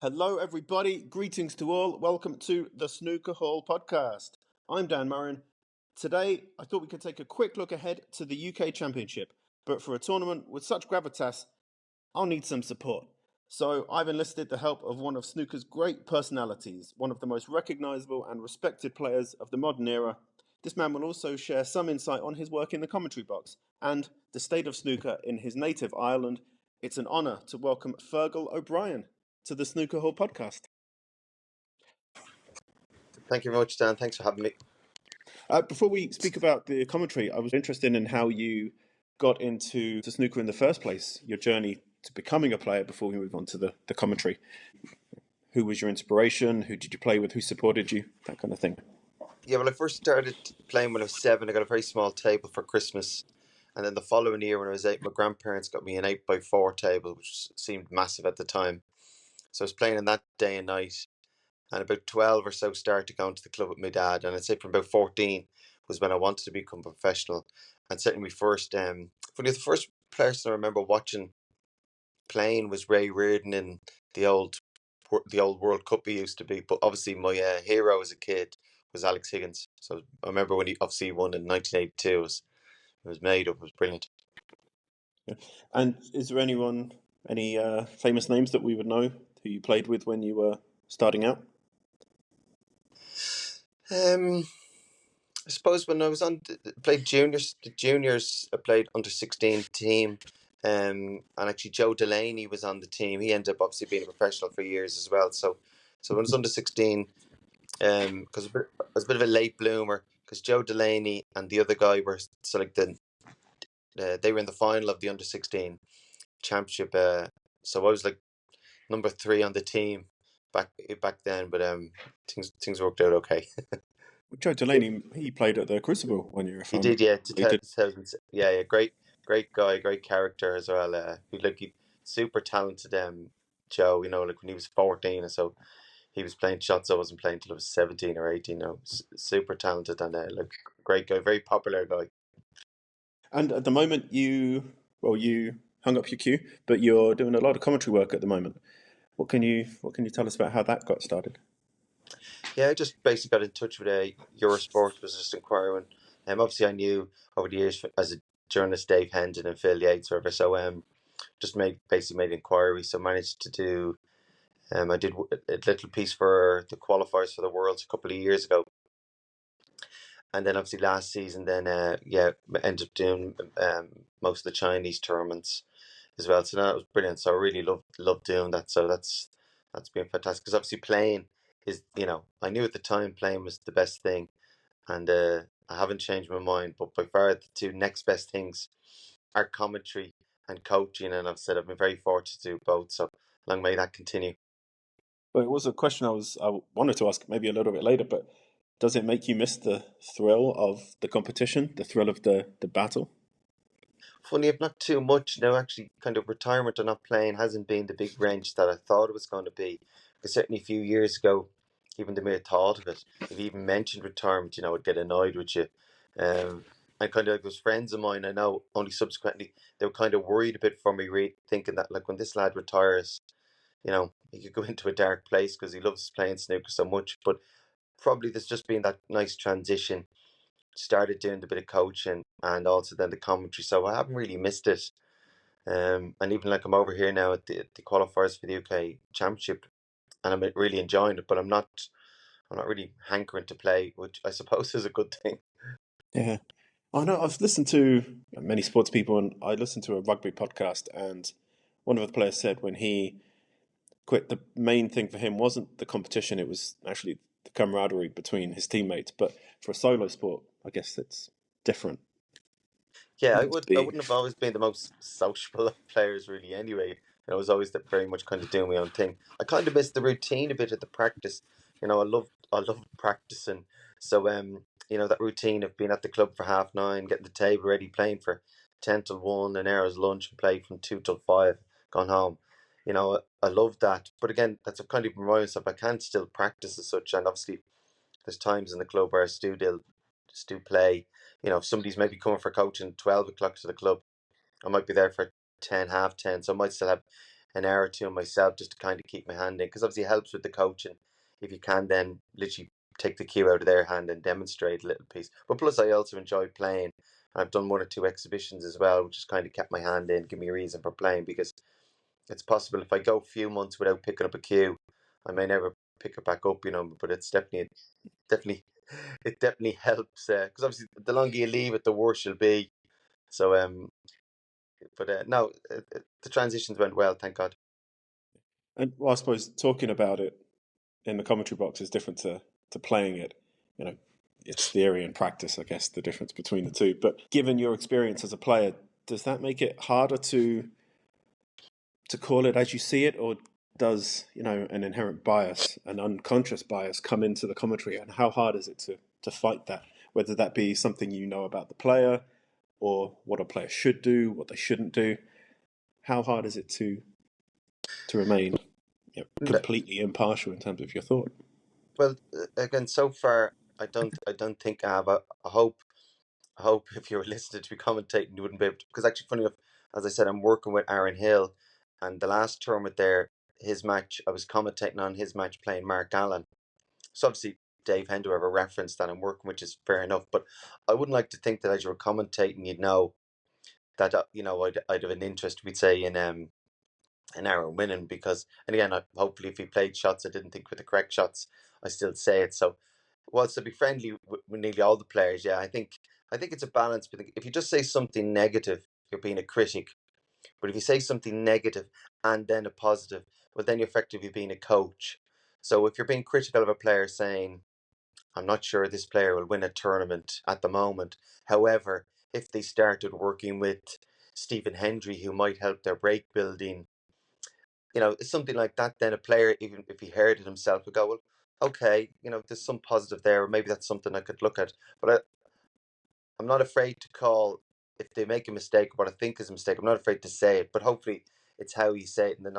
Hello, everybody. Greetings to all. Welcome to the Snooker Hall podcast. I'm Dan Murrin. Today, I thought we could take a quick look ahead to the UK Championship, but for a tournament with such gravitas, I'll need some support. So I've enlisted the help of one of snooker's great personalities, one of the most recognisable and respected players of the modern era. This man will also share some insight on his work in the commentary box and the state of snooker in his native Ireland. It's an honour to welcome Fergal O'Brien to the Snooker Hall podcast. Thank you very much, Dan. Thanks for having me. Before we speak about the commentary, I was interested in how you got into snooker in the first place, your journey to becoming a player before we move on to the commentary. Who was your inspiration? Who did you play with? Who supported you? That kind of thing. Yeah, well, I first started playing when I was 7. I got a very small table for Christmas. And then the following year when I was 8, my grandparents got me an 8x4 table, which seemed massive at the time. So I was playing in that day and night. And about 12 or so started going to the club with my dad. And I'd say from about 14 was when I wanted to become a professional. And certainly the first person I remember watching playing was Ray Reardon in the old World Cup he used to be. But obviously my hero as a kid was Alex Higgins. So I remember when he obviously won in 1982. It was made up. It was brilliant. Yeah. And is there any famous names that we would know who you played with when you were starting out? I suppose when I was played juniors, I played under 16 team. And actually Joe Delaney was on the team. He ended up obviously being a professional for years as well. So when I was under 16, because I was a bit of a late bloomer, because Joe Delaney and the other guy were they were in the final of the under 16 championship. So I was like number 3 on the team back then, but things worked out okay. Joe Delaney, he played at the Crucible when you were. He did, yeah. 2000, yeah. Great guy, great character as well. He super talented. Joe, like when he was 14 or so, he was playing shots I wasn't playing till I was 17 or 18. Super talented and great guy, very popular guy. And at the moment, you hung up your cue, but you're doing a lot of commentary work at the moment. What can you tell us about how that got started? Yeah, I just basically got in touch with Eurosport, was just inquiring. Obviously I knew over the years as a journalist Dave Hendon and Phil Yates, whatever. So just made inquiry. So managed to do. I did a little piece for the qualifiers for the Worlds a couple of years ago, and then obviously last season, then ended up doing most of the Chinese tournaments as well. So that was brilliant. So I really loved doing that. So that's been fantastic, because obviously playing is, I knew at the time playing was the best thing, and I haven't changed my mind. But by far the two next best things are commentary and coaching, and I've been very fortunate to do both. So long may that continue. Well, it was a question I wanted to ask maybe a little bit later, but does it make you miss the thrill of the competition, the thrill of the battle? Funny, if not too much now. Actually, kind of retirement or not playing hasn't been the big wrench that I thought it was going to be. Because certainly a few years ago, even the mere thought of it, if you even mentioned retirement, I'd get annoyed with you. And kind of, those friends of mine I know, only subsequently, they were kind of worried a bit for me, thinking that like when this lad retires, he could go into a dark place because he loves playing snooker so much. But probably there's just been that nice transition. Started doing a bit of coaching and also then the commentary, so I haven't really missed it. And even like I'm over here now at the qualifiers for the UK Championship, and I'm really enjoying it. But I'm not really hankering to play, which I suppose is a good thing. Yeah, I know. I've listened to many sports people, and I listened to a rugby podcast, and one of the players said when he quit, the main thing for him wasn't the competition; it was actually the camaraderie between his teammates. But for a solo sport, I guess it's different. Yeah, I wouldn't have always been the most sociable of players really anyway. I was always very much kind of doing my own thing. I kind of missed the routine a bit of the practice. I love practicing. So that routine of being at the club for 9:30, getting the table ready, playing for 10 till 1, an hour's lunch, and play from 2 till 5, gone home. I love that. But again, that's a kind of remind myself I can still practice as such, and obviously there's times in the club where I still play. If somebody's maybe coming for coaching 12 o'clock to the club, I might be there for 10, half 10. So I might still have an hour or two myself just to kind of keep my hand in, because obviously it helps with the coaching if you can then literally take the cue out of their hand and demonstrate a little piece. But plus, I also enjoy playing. I've done one or two exhibitions as well, which has kind of kept my hand in, give me a reason for playing, because it's possible if I go a few months without picking up a cue, I may never pick it back up, But it's definitely, it definitely helps, because obviously the longer you leave it, the worse you'll be. So, but no, the transitions went well, thank God. And well, I suppose talking about it in the commentary box is different to playing it. You know, it's theory and practice, I guess, the difference between the two. But given your experience as a player, does that make it harder to call it as you see it, or does an inherent bias, an unconscious bias, come into the commentary? And how hard is it to fight that? Whether that be something you know about the player, or what a player should do, what they shouldn't do. How hard is it to remain completely impartial in terms of your thought? Well, again, so far I don't think I have. I hope if you were listening to me commentating, you wouldn't be able to, because actually, funny enough, as I said, I'm working with Aaron Hill, and the last tournament there, his match, I was commentating on his match playing Mark Allen. So obviously, Dave Hendo have a reference that I'm working, which is fair enough. But I wouldn't like to think that as you were commentating, you'd know that I'd have an interest, we'd say, in Aaron winning, because, and again, hopefully if he played shots I didn't think with the correct shots, I still say it. So, whilst to be friendly with nearly all the players, yeah, I think it's a balance. But if you just say something negative, you're being a critic. But if you say something negative and then a positive, well, then you're effectively being a coach. So if you're being critical of a player, saying, I'm not sure this player will win a tournament at the moment. However, if they started working with Stephen Hendry, who might help their break building, something like that, then a player, even if he heard it himself, would go, well, okay, there's some positive there, or maybe that's something I could look at. But I'm not afraid to call, if they make a mistake, what I think is a mistake, I'm not afraid to say it, but hopefully it's how you say it, and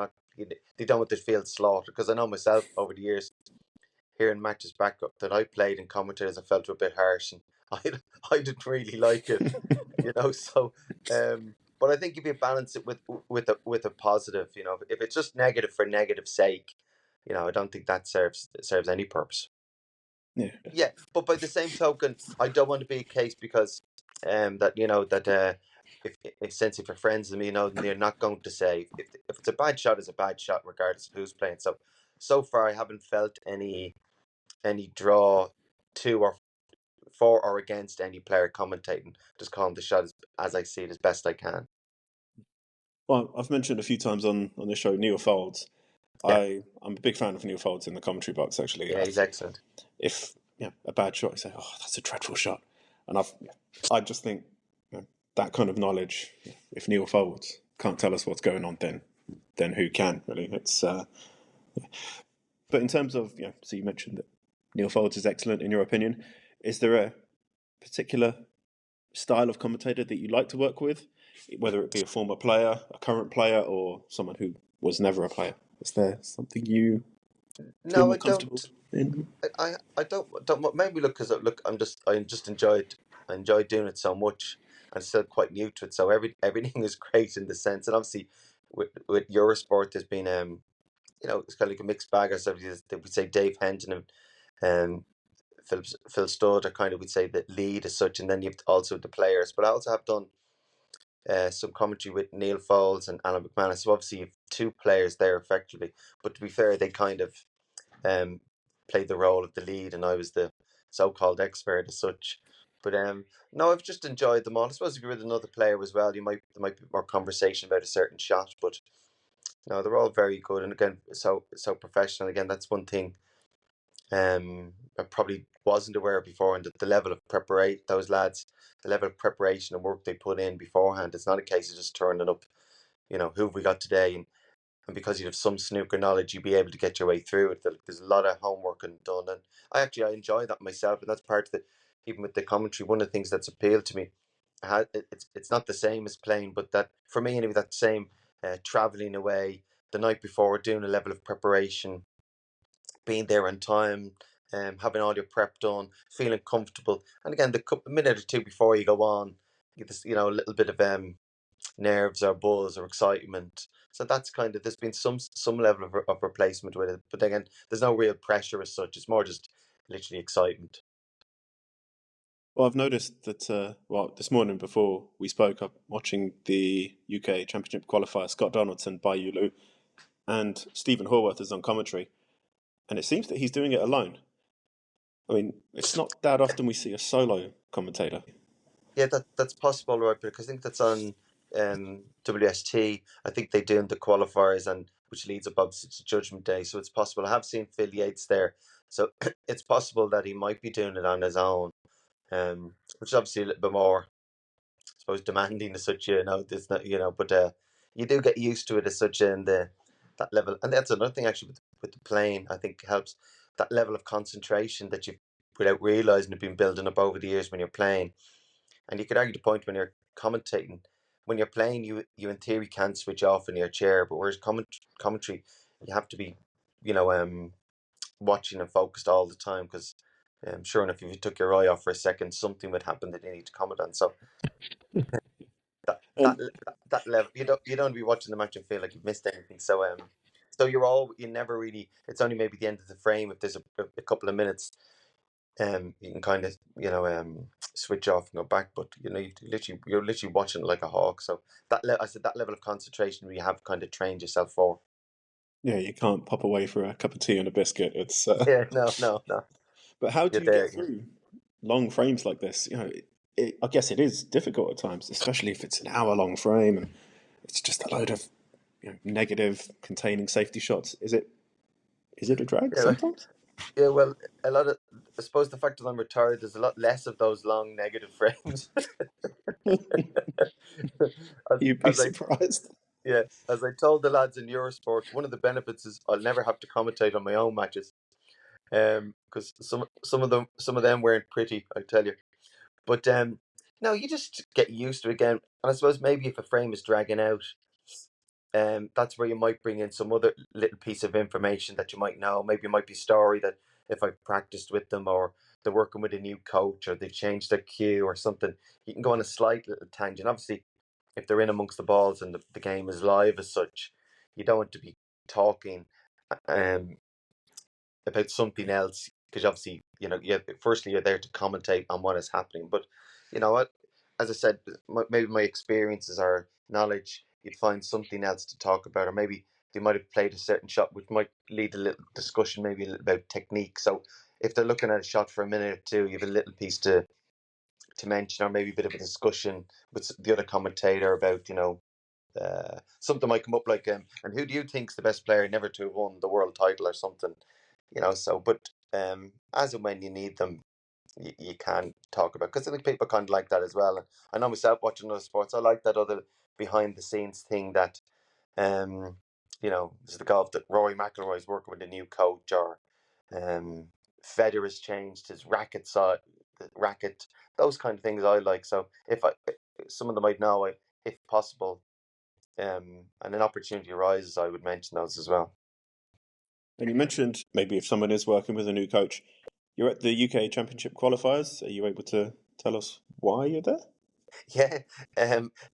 they don't want to feel slaughtered, because I know myself over the years, hearing matches back up that I played and commentators, I felt were a bit harsh, and I, I didn't really like it, so, but I think if you balance it with a positive, if it's just negative for negative sake, I don't think that serves any purpose. Yeah. Yeah, but by the same token, I don't want to be a case, because if since if you're friends with me, they're not going to say, if it's a bad shot, it's a bad shot regardless of who's playing. So far I haven't felt any draw to or for or against any player commentating. Just calling the shot as I see it, as best I can. Well, I've mentioned a few times on the show Neil Folds. Yeah, I'm a big fan of Neil Folds in the commentary box. Actually, yeah, he's excellent. if a bad shot, you say, "Oh, that's a dreadful shot," and I just think that kind of knowledge. If Neil Folds can't tell us what's going on, then who can? Really, it's. But in terms of so you mentioned that Neil Folds is excellent in your opinion. Is there a particular style of commentator that you like to work with, whether it be a former player, a current player, or someone who was never a player? Is there something you feel No, more I comfortable don't. in? I don't maybe look, because I just enjoyed doing it so much. I'm still quite new to it, so everything is great in the sense, and obviously with Eurosport there's been it's kind of like a mixed bag. Or something that we say Dave Henton and Phil Studd are kind of, we'd say, the lead as such, and then you've also the players. But I also have done some commentary with Neil Foles and Alan McManus. So obviously you've two players there effectively, but to be fair, they kind of um, played the role of the lead, and I was the so-called expert as such. But no, I've just enjoyed them all. I suppose if you're with another player as well, there might be more conversation about a certain shot. But no, they're all very good, and again, so professional. Again, that's one thing I probably wasn't aware of before, and the level of preparation, those lads, the level of preparation and work they put in beforehand. It's not a case of just turning up, who have we got today, and because you have some snooker knowledge, you'll be able to get your way through it. There's a lot of homework and done, and I enjoy that myself, and that's part of the, even with the commentary, one of the things that's appealed to me. It's not the same as playing, but that for me anyway, that same traveling away the night before, doing a level of preparation, being there on time, having all your prep done, feeling comfortable, and again, the minute or two before you go on, you get this, a little bit of nerves or buzz or excitement. So that's kind of, there's been some level of replacement with it, but again, there's no real pressure as such. It's more just literally excitement. Well, I've noticed that, this morning before we spoke, I'm watching the UK Championship qualifier, Scott Donaldson by Yulu, and Stephen Horwath is on commentary, and it seems that he's doing it alone. I mean, it's not that often we see a solo commentator. Yeah, that's possible, right? Because I think that's on WST. I think they do the qualifiers, and which leads up obviously to Judgment Day. So it's possible. I have seen Phil Yates there, so it's possible that he might be doing it on his own, which is obviously a little bit more, I suppose, demanding as such. There's not, but you do get used to it as such in the that level, and that's another thing actually with the playing. I think helps that level of concentration that you've, without realizing, have been building up over the years when you're playing. And you could argue the point when you're commentating, when you're playing, you in theory can't switch off in your chair, but whereas commentary, you have to be, you know, watching and focused all the time because, sure enough, if you took your eye off for a second, something would happen that you need to comment on. So that that And that level, you don't want to be watching the match and feel like you've missed anything. So you never really. It's only maybe the end of the frame if there's a couple of minutes. You can kind of switch off and go back, but you're literally watching it like a hawk. So I said that level of concentration we have kind of trained yourself for. yeah, you can't pop away for a cup of tea and a biscuit. It's Yeah, no, But how do you're you get there. through long frames like this? I guess it is difficult at times, especially if it's an hour-long frame and it's just a load of negative containing safety shots. Is it a drag Yeah, sometimes? yeah. Well, a lot of, I suppose the fact that I'm retired, there's a lot less of those long negative frames. as, You'd be as I surprised. Yeah, as I told the lads in Eurosport, one of the benefits is I'll never have to commentate on my own matches. Because some of them weren't pretty, I tell you. But no, you just get used to it again. And I suppose maybe if a frame is dragging out, that's where you might bring in some other little piece of information that you might know. Maybe it might be a story that if I practiced with them, or they're working with a new coach, or they've changed their cue or something. You can go on a slight little tangent. Obviously, if they're in amongst the balls and the game is live as such, you don't want to be talking um, about something else, because obviously, firstly you're there to commentate on what is happening. But you know what, as I said, maybe my experiences or knowledge, you'd find something else to talk about, or maybe they might have played a certain shot which might lead a little discussion, maybe a little about technique. So if they're looking at a shot for a minute or two, you have a little piece to mention, or maybe a bit of a discussion with the other commentator about, something might come up like, and who do you think's the best player never to have won the world title or something, So, but as and when you need them, you can talk about, because I think people kind of like that as well. And I know myself watching other sports, I like that other behind the scenes thing that, there's the golf that Rory McIlroy's working with a new coach, or um, Federer's changed his racket side, the racket, those kind of things I like. So if some of them I'd know, if possible, and an opportunity arises, I would mention those as well. And you mentioned maybe if someone is working with a new coach, you're at the UK Championship qualifiers. Are you able to tell us why you're there? Yeah,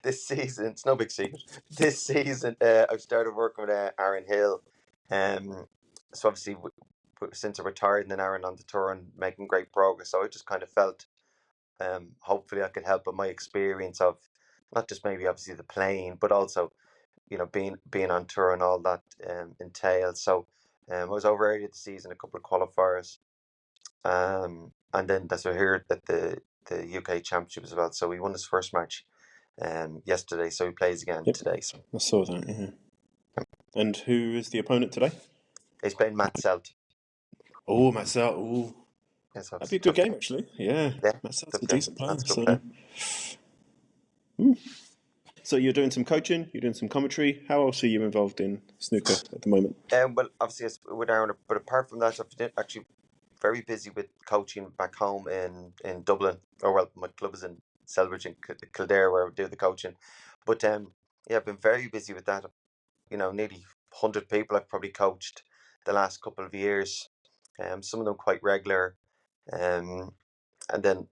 this season, it's no big secret. This season, I've started working with Aaron Hill. So obviously, since I retired, and then Aaron on the tour and making great progress. So I just kind of felt, hopefully, I could help with my experience of not just maybe obviously the playing, but also being on tour and all that entails. So I was over earlier this season, a couple of qualifiers, and then that's what I heard at the UK Championship as well. So we won his first match yesterday, so he plays again Yep, today. So I saw that. Yeah. And who is the opponent today? he's playing Matt Selt. Oh, Marcel. Oh, Yeah, so that'd it's be a a good tough game game. actually. Yeah, Yeah, Marcel's tough a game. decent That's player. a good player. So you're doing some coaching, you're doing some commentary. How else are you involved in snooker at the moment? Well, obviously it's with Aaron, but apart from that, I've been actually very busy with coaching back home in Dublin. Or well, my club is in Selbridge and Kildare, where I do the coaching. But yeah, I've been very busy with that. Nearly 100 people I've probably coached the last couple of years. Some of them quite regular, um, and then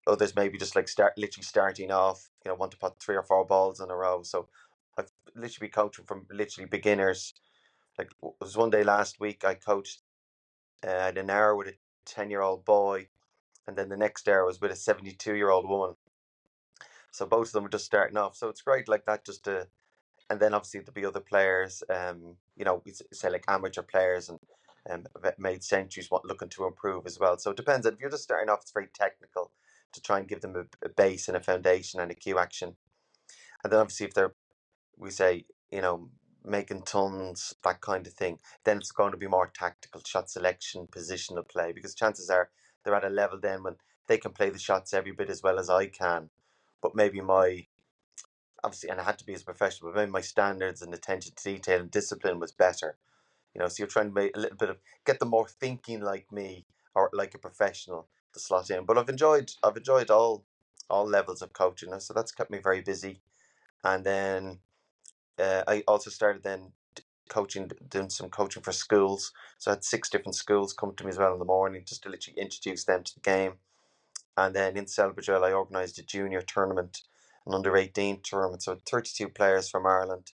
others maybe just like literally starting off. Want to put 3 or 4 balls in a row. So I've literally been coaching from literally beginners. Like it was one day last week I coached an hour with a 10-year-old boy, and then the next hour was with a 72-year-old woman. So both of them were just starting off. So it's great like that just to, and then obviously there'll be other players, we say like amateur players and have made centuries looking to improve as well. So it depends. If you're just starting off, it's very technical to try and give them a base and a foundation and a cue action. And then obviously if they're, we say, making tons, that kind of thing, then it's going to be more tactical shot selection, positional play, because chances are they're at a level then when they can play the shots every bit as well as I can. But maybe obviously, and I had to be as professional, but maybe my standards and attention to detail and discipline was better. So you're trying to make a little bit of, get them more thinking like me or like a professional to slot in. But I've enjoyed all levels of coaching, so that's kept me very busy. And then I also started then coaching, doing some coaching for schools. So I had 6 different schools come to me as well in the morning just to literally introduce them to the game. And then in Celbridgell, I organised a junior tournament, an under-18 tournament. So 32 players from Ireland,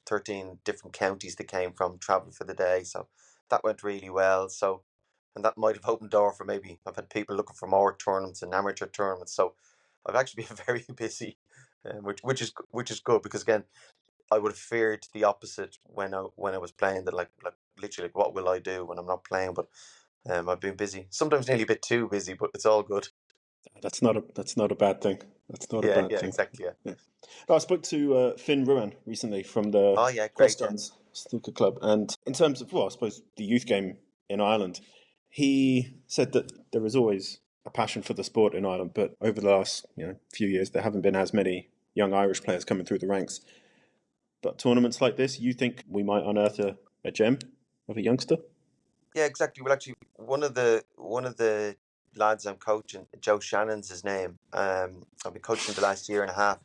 13 different counties they came from, travelled for the day. So that went really well. So, and that might have opened door for maybe, I've had people looking for more tournaments and amateur tournaments. So I've actually been very busy, which is good, because again, I would have feared the opposite when I was playing, that like literally like, what will I do when I'm not playing? But I've been busy, sometimes nearly a bit too busy, but it's all good. That's not a bad thing. That's not a Yeah, bad yeah, thing. exactly. Yeah. Yeah. I spoke to Finn Ruan recently from the Oh yeah, great. Yeah. Crossstones Snooker Club, and in terms of, well, I suppose the youth game in Ireland, he said that there is always a passion for the sport in Ireland, but over the last few years there haven't been as many young Irish players coming through the ranks. But tournaments like this, you think we might unearth a gem of a youngster? Yeah, exactly. Well, actually, one of the lads I'm coaching, Joe Shannon's his name. I've been coaching the last year and a half.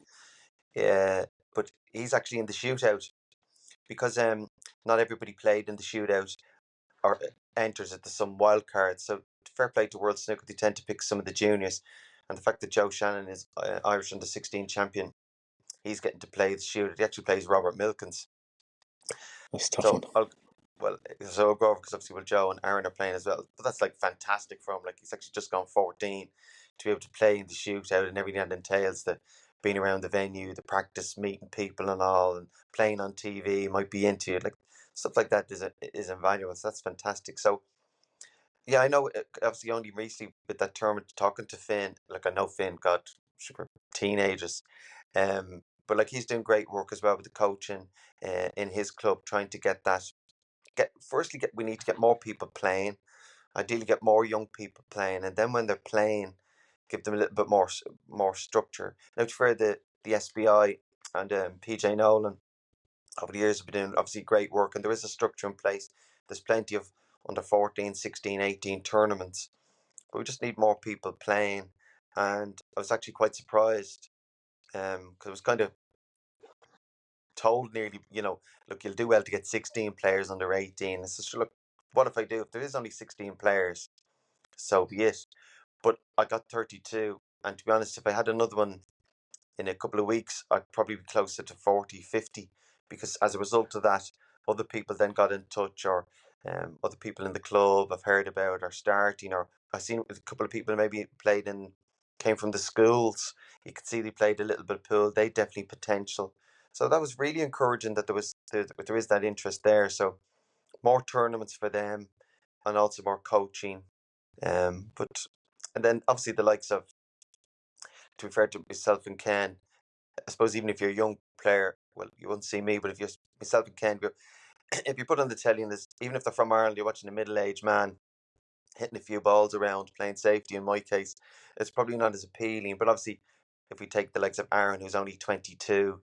Yeah, but he's actually in the shootout, because not everybody played in the shootout or enters at some wild cards. So fair play to World Snooker, they tend to pick some of the juniors, and the fact that Joe Shannon is Irish under 16 champion, he's getting to play the shootout. He actually plays Robert Milkins. That's a tough one. So I'll go over, because obviously Joe and Aaron are playing as well. But that's like fantastic for him. Like he's actually just gone 14 to be able to play in the shootout and everything that entails, the being around the venue, the practice, meeting people and all, and playing on TV, might be into it. Like stuff like that is invaluable. So that's fantastic. So yeah, I know. Obviously, only recently with that tournament, talking to Finn. Like I know Finn got super teenagers, but like he's doing great work as well with the coaching in his club, trying to get that. We need to get more people playing. Ideally, get more young people playing, and then when they're playing, give them a little bit more structure. Now, for the SBI and PJ Nolan over the years have been doing obviously great work, and there is a structure in place. There's plenty of under 14, 16, 18 tournaments, but we just need more people playing. And I was actually quite surprised, because I was kind of told nearly, look, you'll do well to get 16 players under 18. I said, sure, look, what if I do? If there is only 16 players, so be it. But I got 32. And to be honest, if I had another one in a couple of weeks, I'd probably be closer to 40, 50, because as a result of that, other people then got in touch, or other people in the club I've heard about are starting, or I've seen a couple of people maybe came from the schools. You could see they played a little bit of pool. They definitely potential. So that was really encouraging that there is that interest there. So more tournaments for them, and also more coaching. But and then obviously the likes of, to be fair to myself and Ken, I suppose even if you're a young player, well, you won't see me, but if you're myself and Ken, if you put on the telly and there's, even if they're from Ireland, you're watching a middle-aged man hitting a few balls around, playing safety in my case, it's probably not as appealing. But obviously, if we take the likes of Aaron, who's only 22,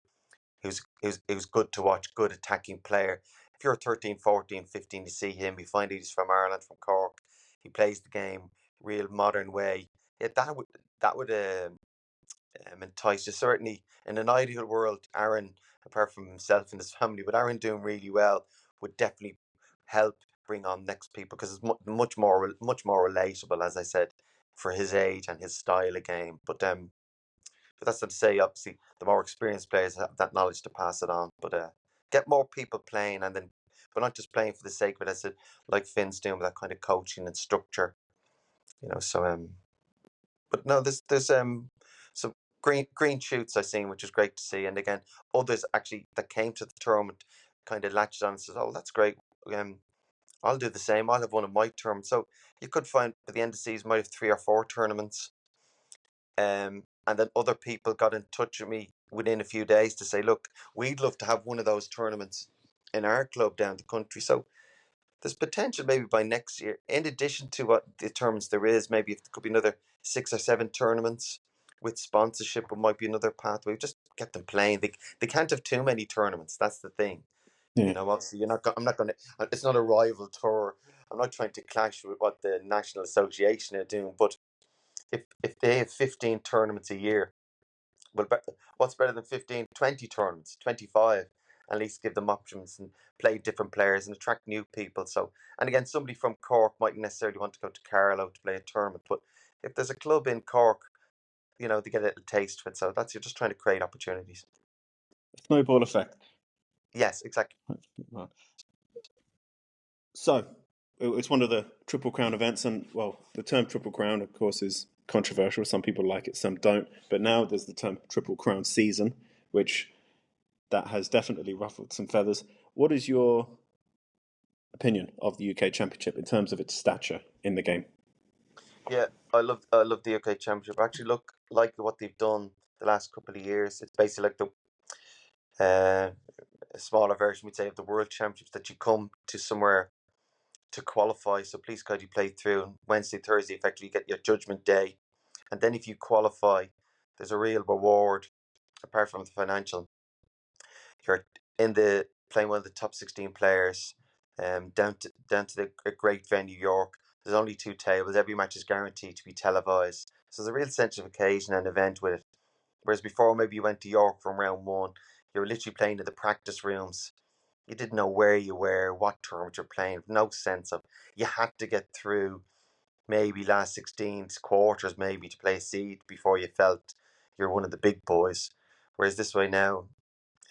who's good to watch, good attacking player. If you're 13, 14, 15, you see him, you find he's from Ireland, from Cork, he plays the game real modern way. Yeah, that would entice you. Certainly, in an ideal world, Aaron, apart from himself and his family, but Aaron doing really well would definitely help bring on next people, because it's much more relatable, as I said, for his age and his style of game. But But that's not to say, obviously, the more experienced players have that knowledge to pass it on. But get more people playing, and then, but not just playing for the sake of it, as it, like Finn's doing with that kind of coaching and structure. But no, there's some green shoots I've seen, which is great to see. And again, others actually that came to the tournament kind of latched on and says, "Oh, that's great. I'll do the same. I'll have one of my tournaments." So you could find by the end of the season, might have 3 or 4 tournaments. And then other people got in touch with me within a few days to say, "Look, we'd love to have one of those tournaments in our club down the country." So there's potential maybe by next year, in addition to what the tournaments there is, maybe if there could be another 6 or 7 tournaments with sponsorship, it might be another pathway. Just get them playing. They can't have too many tournaments. That's the thing. Yeah. Obviously, you're not. I'm not going to. It's not a rival tour. I'm not trying to clash with what the National Association are doing. But if they have 15 tournaments a year, well, what's better than 15, 20 tournaments, 25? At least give them options and play different players and attract new people. So, and again, somebody from Cork mightn't necessarily want to go to Carlow to play a tournament, but if there's a club in Cork, they get a little taste of it. So you're just trying to create opportunities. Snowball effect. Yes, exactly. So it's one of the Triple Crown events, and well, the term Triple Crown, of course, is controversial. Some people like it, some don't. But now there's the term Triple Crown season, which that has definitely ruffled some feathers. What is your opinion of the UK Championship in terms of its stature in the game? Yeah, I love the UK Championship. I actually look like what they've done the last couple of years. It's basically like a smaller version, we'd say, of the World Championships, that you come to somewhere to qualify. So please God, you play through on Wednesday, Thursday, effectively you get your judgment day. And then if you qualify, there's a real reward apart from the financial. You're in the playing one of the top 16 players, down to the a great venue, York. There's only 2 tables. Every match is guaranteed to be televised. So there's a real sense of occasion and event with it. Whereas before, maybe you went to York from round one, you were literally playing in the practice rooms. You didn't know where you were, what tournament you're playing. No sense of. You had to get through maybe last 16th quarters, maybe to play a seed before you felt you're one of the big boys. Whereas this way now,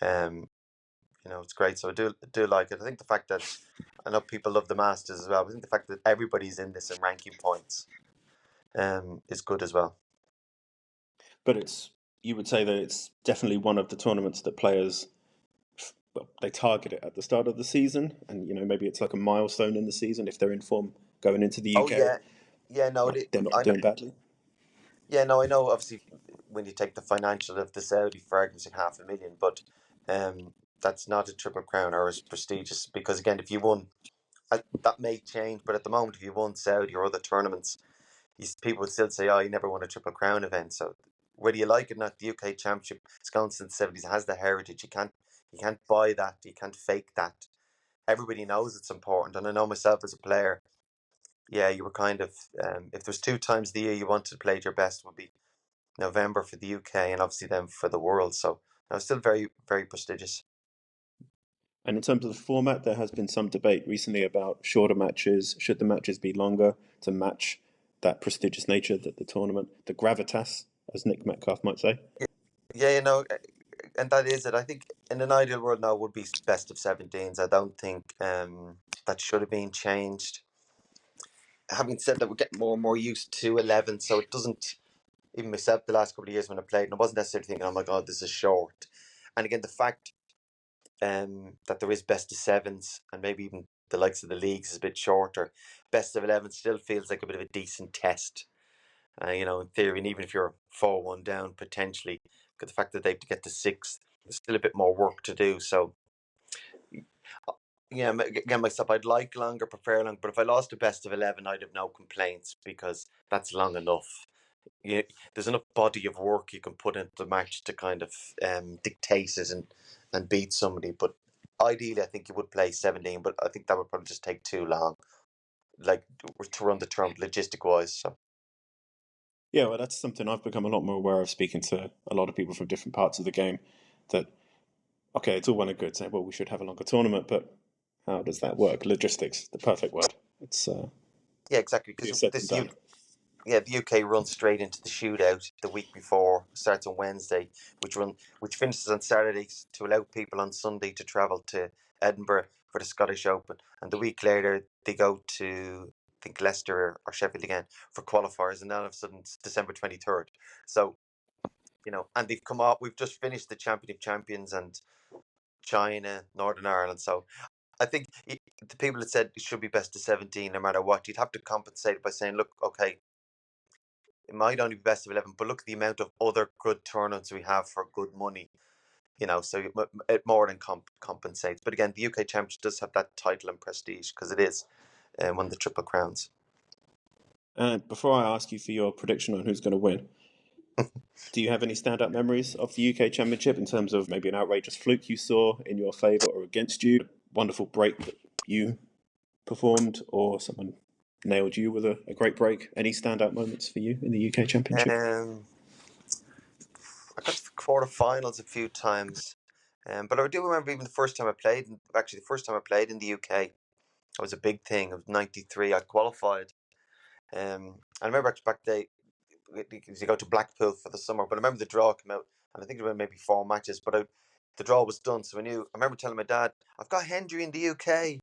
it's great. So I do like it. I think the fact that I know people love the Masters as well. But I think the fact that everybody's in this and ranking points, is good as well. But you would say that it's definitely one of the tournaments that players, well, they target it at the start of the season, and maybe it's like a milestone in the season if they're in form going into the Oh UK. yeah. No, They're not I know. doing badly. Yeah, no, I know. Obviously, when you take the financial of the Saudi, for argument's sake, 500,000, but that's not a Triple Crown or as prestigious, because again, if you won, that may change. But at the moment, if you won Saudi or other tournaments, people would still say, "Oh, you never won a Triple Crown event." So whether you like it or not, the UK Championship, it's gone since the 70s. It has the heritage. You can't buy that. You can't fake that. Everybody knows it's important, and I know myself as a player. Yeah, you were kind of, if there's 2 times the year you wanted to play your best, would be November for the UK and obviously then for the world. So no, it's still very, very prestigious. And in terms of the format, there has been some debate recently about shorter matches. Should the matches be longer to match that prestigious nature that the tournament, the gravitas, as Nick Metcalf might say? Yeah, and that is it. I think in an ideal world now it would be best of 17s. I don't think that should have been changed. Having said that, we're getting more and more used to 11, so it doesn't, even myself the last couple of years when I played, and I wasn't necessarily thinking, oh my God, this is short. And again, the fact that there is best of sevens and maybe even the likes of the leagues is a bit shorter. Best of 11 still feels like a bit of a decent test. In theory, and even if you're 4-1 down potentially, but the fact that they have to get to 6, there's still a bit more work to do. So, yeah, again, myself, I'd like longer, prefer longer, but if I lost a best of 11, I'd have no complaints because that's long enough. There's enough body of work you can put into the match to kind of dictate it and beat somebody. But ideally, I think you would play 17, but I think that would probably just take too long, like to run the term logistic wise. So. Yeah, well, that's something I've become a lot more aware of speaking to a lot of people from different parts of the game. That, okay, it's all well and good saying, well, we should have a longer tournament, but how does that work? Logistics, the perfect word. It's Yeah, exactly. easier Because said than done. the UK runs straight into the shootout the week before, starts on Wednesday, which finishes on Saturdays to allow people on Sunday to travel to Edinburgh for the Scottish Open, and the week later they go to, I think, Leicester or Sheffield again for qualifiers, and then all of a sudden it's December 23rd. So, and they've come up. We've just finished the Champion of Champions and China, Northern Ireland. So I think the people that said it should be best of 17 no matter what, you'd have to compensate by saying, look, okay, it might only be best of 11, but look at the amount of other good tournaments we have for good money. So it more than compensates. But again, the UK Championship does have that title and prestige because it is one of the Triple Crowns. Before I ask you for your prediction on who's going to win, do you have any stand-up memories of the UK Championship in terms of maybe an outrageous fluke you saw in your favour or against you, wonderful break that you performed, or someone nailed you with a great break? Any standout moments for you in the UK Championship? I got to the quarterfinals a few times, but I do remember even the first time I played. Actually, the first time I played in the UK, it was a big thing. It was '93. I qualified. I remember actually back day you go to Blackpool for the summer, but I remember the draw came out, and I think there were maybe 4 matches, but the draw was done. So I remember telling my dad, "I've got Hendry in the UK."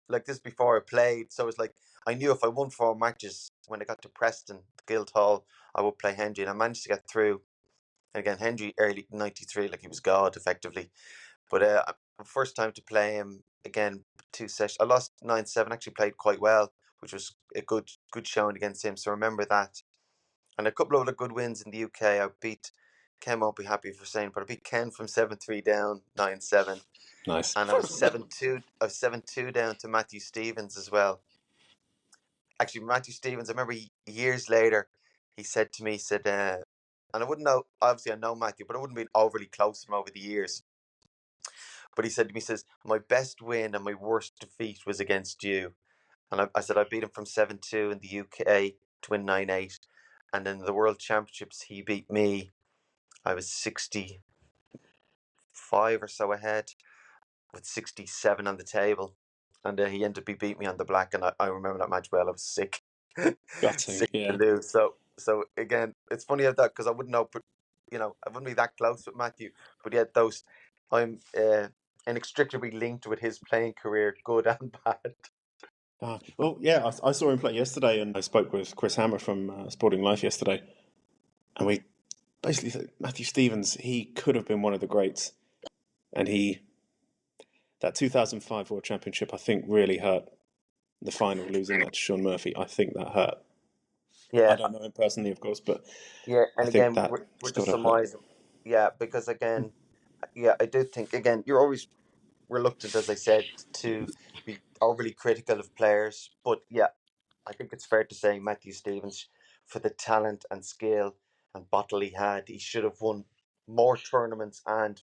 Like this before I played, so it was like I knew if I won 4 matches when I got to Preston, Guildhall, I would play Hendry, and I managed to get through. And again, Hendry early '93, like he was God effectively. But first time to play him again, 2 sessions. I lost 9-7. Actually played quite well, which was a good showing against him. So I remember that, and a couple of other good wins in the UK. I beat Ken. Won't be happy for saying, but I beat Ken from 7-3 down 9-7. Nice. And I was 7-2. I was 7-2 down to Matthew Stevens as well. Actually, Matthew Stevens, I remember years later, he said to me, and I wouldn't know, obviously I know Matthew, but I wouldn't been overly close to him over the years. But he said to me, my best win and my worst defeat was against you. And I said, I beat him from 7-2 in the UK to win 9-8. And in the World Championships, he beat me. I was 65 or so ahead with 67 on the table. And he ended up beat me on the black. And I remember that match well. I was sick. Gutting, Sick yeah. to lose. So again, it's funny of that because I wouldn't know, I wouldn't be that close with Matthew. But yet I'm inextricably linked with his playing career, good and bad. Well, yeah, I saw him play yesterday, and I spoke with Chris Hammer from Sporting Life yesterday, and we basically said Matthew Stevens, he could have been one of the greats, and that 2005 World Championship, I think, really hurt. The final, losing that to Sean Murphy, I think that hurt. Yeah, I don't know him personally, of course, but yeah, and I think again, that we're has just got to hurt. surmising. Yeah, because again, yeah, I do think again you're always reluctant, as I said, to be overly critical of players, but yeah, I think it's fair to say Matthew Stevens, for the talent and skill and bottle he had, he should have won more tournaments and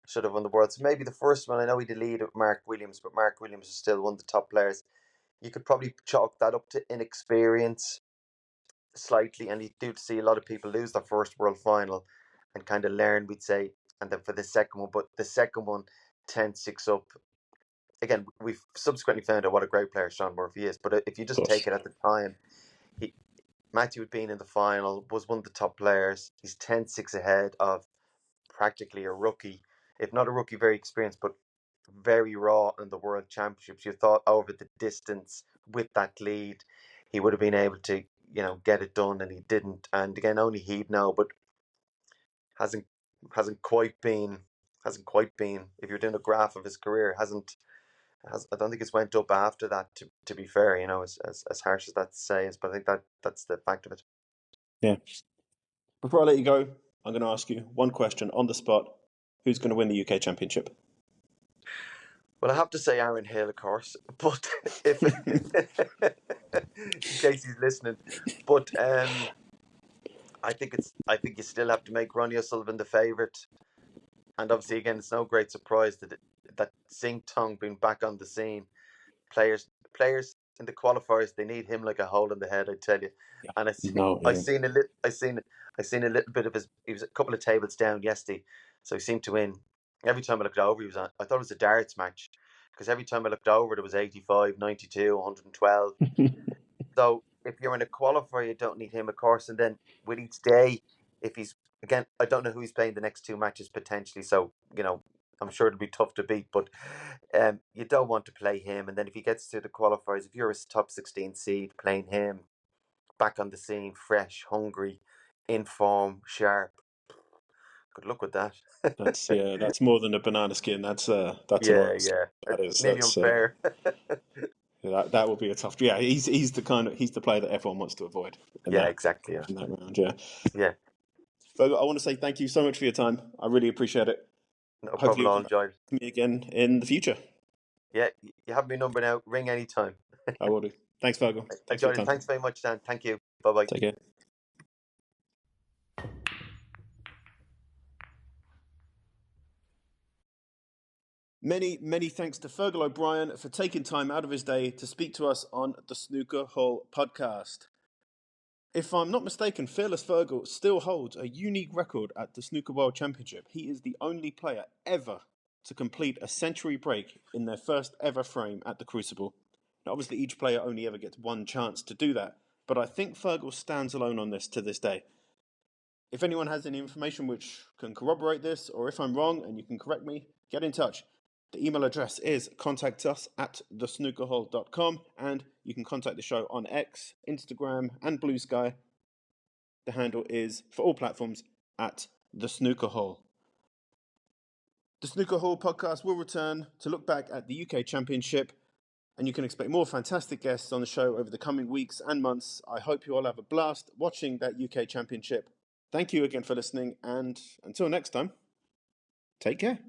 should have won the world. So maybe the first one, I know he did lead with Mark Williams, but Mark Williams is still one of the top players. You could probably chalk that up to inexperience slightly, and you do see a lot of people lose their first world final and kind of learn, we'd say, and then for the second one, but the second one 10-6 up. Again, we've subsequently found out what a great player Sean Murphy is, but if you just take it at the time, Matthew had been in the final, was one of the top players. He's 10-6 ahead of practically a rookie, if not a rookie, very experienced, but very raw in the World Championships. You thought over the distance with that lead, he would have been able to, get it done, and he didn't. And again, only he'd know, but hasn't quite been. If you're doing a graph of his career, I don't think it's went up after that. To be fair, as harsh as that to say is, but I think that's the fact of it. Yeah. Before I let you go, I'm going to ask you one question on the spot. Who's going to win the UK Championship? Well, I have to say Aaron Hill, of course, but if in case he's listening, but I think you still have to make Ronnie O'Sullivan the favourite, and obviously again it's no great surprise that Sing Tong being back on the scene. Players in the qualifiers, they need him like a hole in the head, I tell you. Yeah. And No, I yeah. seen a little bit of his. He was a couple of tables down yesterday, so he seemed to win. Every time I looked over, I thought it was a darts match, because every time I looked over, there was 85, 92, 112. So if you're in a qualifier, you don't need him, of course. And then with each day, if he's again, I don't know who he's playing the next two matches potentially. So I'm sure it'll be tough to beat. But you don't want to play him. And then if he gets to the qualifiers, if you're a top 16 seed, playing him back on the scene, fresh, hungry, in form, sharp. Good luck with that. That's more than a banana skin. That's a Yeah, lot. yeah. That is. Maybe That's unfair. that will be a tough. Yeah, he's the player that everyone wants to avoid in Yeah, that exactly. Yeah, in that round. Yeah. yeah. Fergal, I want to say thank you so much for your time. I really appreciate it. No Hopefully problem at you'll all. come back Enjoyed. to me again in the future. Yeah, you have my number now. Ring anytime. I will do. Thanks, Fergal. Thanks for your Enjoyed it. time. Thanks very much, Dan. Thank you. Bye bye. Take care. Many, many thanks to Fergal O'Brien for taking time out of his day to speak to us on the Snooker Hall podcast. If I'm not mistaken, Fearless Fergal still holds a unique record at the Snooker World Championship. He is the only player ever to complete a century break in their first ever frame at the Crucible. Now, obviously, each player only ever gets one chance to do that, but I think Fergal stands alone on this to this day. If anyone has any information which can corroborate this, or if I'm wrong and you can correct me, get in touch. The email address is contactus@thesnookerhall.com, and you can contact the show on X, Instagram, and Blue Sky. The handle is, for all platforms, at The Snooker Hall. The Snooker Hall podcast will return to look back at the UK Championship, and you can expect more fantastic guests on the show over the coming weeks and months. I hope you all have a blast watching that UK Championship. Thank you again for listening, and until next time, take care.